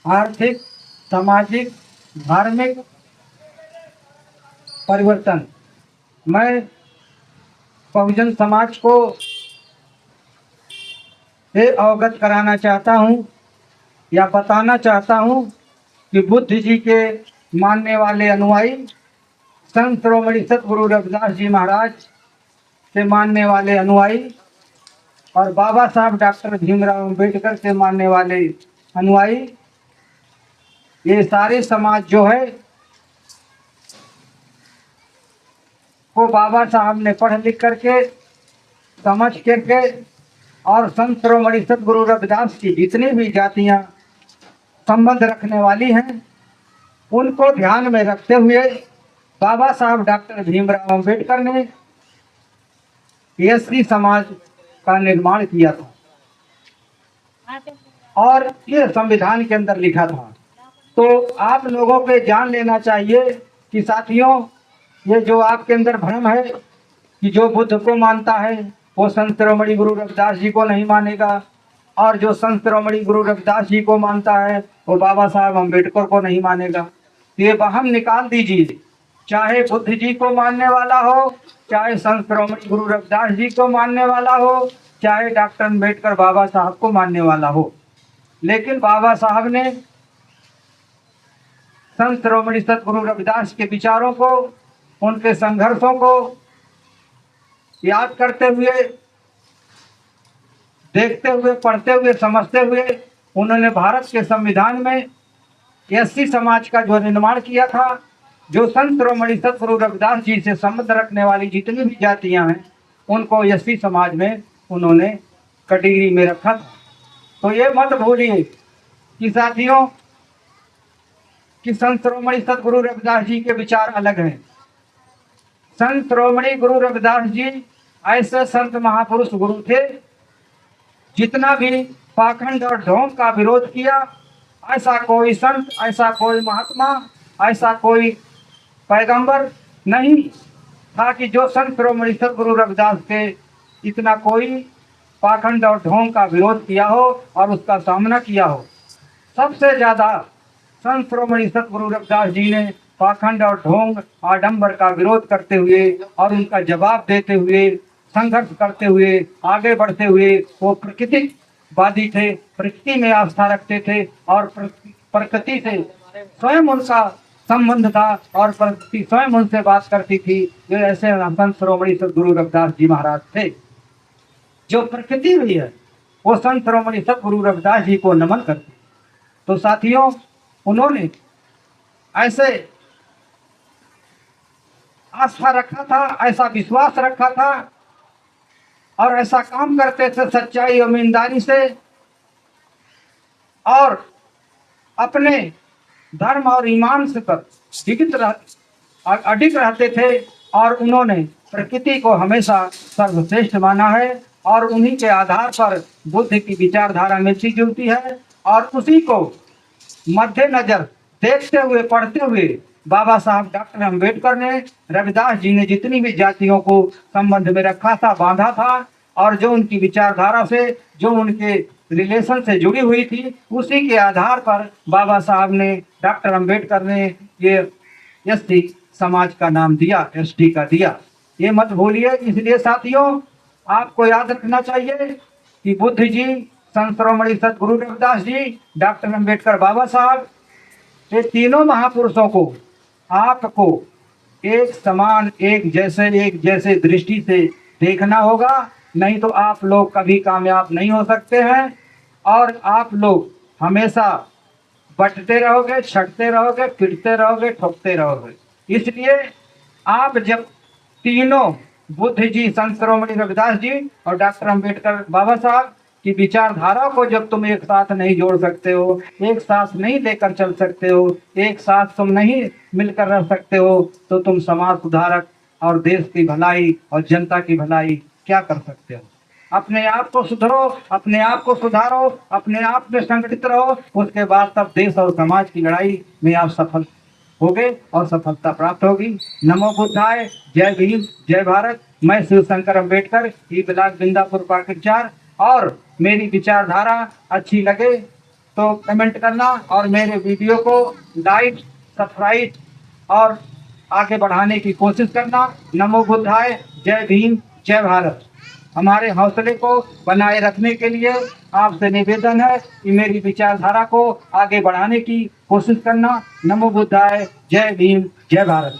आर्थिक, सामाजिक, धार्मिक परिवर्तन मैं बहुजन समाज को से अवगत कराना चाहता हूँ या बताना चाहता हूँ कि बुद्ध जी के मानने वाले अनुयायी, संत शिरोमणि सतगुरु रविदास जी महाराज के मानने वाले अनुयायी और बाबा साहब डॉक्टर भीमराव अंबेडकर के मानने वाले अनुयायी, ये सारे समाज जो है को बाबा साहब ने पढ़ लिख करके, समझ करके और संत शिरोमणि सतगुरु रविदास की जितनी भी जातियां संबंध रखने वाली हैं, उनको ध्यान में रखते हुए बाबा साहब डॉक्टर भीमराव अंबेडकर ने एससी समाज का निर्माण किया था और ये संविधान के अंदर लिखा था। तो आप लोगों पे जान लेना चाहिए कि साथियों, ये जो आपके अंदर भ्रम है कि जो बुद्ध को मानता है वो संत शिरोमणि गुरु रविदास जी को नहीं मानेगा, और जो संत शिरोमणि गुरु रविदास जी को मानता है वो बाबा साहब अंबेडकर को नहीं मानेगा। ये वहम निकाल दीजिए। चाहे बुद्ध जी को मानने वाला हो, चाहे संत शिरोमणि गुरु रविदास जी को मानने वाला हो, चाहे डॉक्टर अंबेडकर बाबा साहब को मानने वाला हो, लेकिन बाबा साहब ने संत शिरोमणि सतगुरु रविदास के विचारों को, उनके संघर्षों को याद करते हुए, देखते हुए, पढ़ते हुए, समझते हुए उन्होंने भारत के संविधान में एससी समाज का जो निर्माण किया था, जो संत शिरोमणि सतगुरु रविदास जी से संबंध रखने वाली जितनी भी जातियां हैं उनको एससी समाज में उन्होंने कैटेगरी में रखा था। तो ये मत भूलिए कि साथियों कि संत शिरोमणि सतगुरु रविदास जी के विचार अलग हैं। संत शिरोमणि गुरु रविदास जी ऐसे संत महापुरुष गुरु थे, जितना भी पाखंड और ढोंग का विरोध किया, ऐसा कोई संत, ऐसा कोई महात्मा, ऐसा कोई पैगंबर नहीं था कि जो संत शिरोमणि सतगुरु रविदास के इतना कोई पाखंड और ढोंग का विरोध किया हो और उसका सामना किया हो। सबसे ज्यादा संत शिरोमणि सतगुरु रविदास जी ने पाखंड और ढोंग, आडंबर का विरोध करते हुए और उनका जवाब देते हुए, संघर्ष करते हुए, आगे बढ़ते हुए वो प्रकृतिवादी थे, प्रकृति में आस्था रखते थे और प्रकृति से स्वयं उनका संबंध था और प्रकृति स्वयं उनसे बात करती थी। जो ऐसे संत शिरोमणि सतगुरु रविदास जी महाराज थे। जो प्रकृति हुई है वो संत शिरोमणि सतगुरु रविदास जी को नमन करती। तो साथियों, उन्होंने ऐसे आस्था रखा था, ऐसा विश्वास रखा था और ऐसा काम करते थे सच्चाई और ईमानदारी से, और अपने धर्म और ईमान से पर अडिग रहते थे। और उन्होंने प्रकृति को हमेशा सर्वश्रेष्ठ माना है और उन्हीं के आधार पर बुद्ध की विचारधारा मिलती जुलती है, और उसी को मद्देनजर देखते हुए, पढ़ते हुए बाबा साहब डॉक्टर अंबेडकर ने, रविदास जी ने जितनी भी जातियों को संबंध में रखा था, बांधा था, और जो उनकी विचारधारा से, जो उनके रिलेशन से जुड़ी हुई थी, उसी के आधार पर बाबा साहब ने, डॉक्टर अंबेडकर ने ये एसटी समाज का नाम दिया, एसटी का दिया। ये मत भूलिए। इसलिए साथियों, आपको याद रखना चाहिए कि बुद्ध जी, संत शिरोमणि सतगुरु रविदास जी, डॉक्टर अंबेडकर बाबा साहब, ये तीनों महापुरुषों को आपको एक समान, एक जैसे दृष्टि से देखना होगा, नहीं तो आप लोग कभी कामयाब नहीं हो सकते हैं और आप लोग हमेशा बटते रहोगे, छटते रहोगे, पिटते रहोगे, ठोकते रहोगे। इसलिए आप जब तीनों, बुद्ध जी, संत शिरोमणि रविदास जी और डॉक्टर अंबेडकर बाबा साहब की विचारधारा को जब तुम एक साथ नहीं जोड़ सकते हो, एक साथ नहीं लेकर चल सकते हो, एक साथ तुम नहीं मिलकर रह सकते हो, तो तुम समाज सुधारक और देश की भलाई और जनता की भलाई क्या कर सकते हो? अपने आप को सुधरो, अपने आप को सुधारो, अपने आप में संगठित रहो, उसके बाद तब देश और समाज की लड़ाई में आप सफल होगे और सफलता प्राप्त होगी। नमो बुद्धाय। जय भीम, जय भारत। मैं शिव शंकर अंबेडकर, ई ब्लॉक बिंदापुर पाकिस्तान। और मेरी विचारधारा अच्छी लगे तो कमेंट करना और मेरे वीडियो को लाइक, सब्सक्राइब और आगे बढ़ाने की कोशिश करना। नमो बुद्धाय, जय भीम, जय भारत। हमारे हौसले को बनाए रखने के लिए आपसे निवेदन है कि मेरी विचारधारा को आगे बढ़ाने की कोशिश करना। नमो बुद्धाय, जय भीम, जय भारत।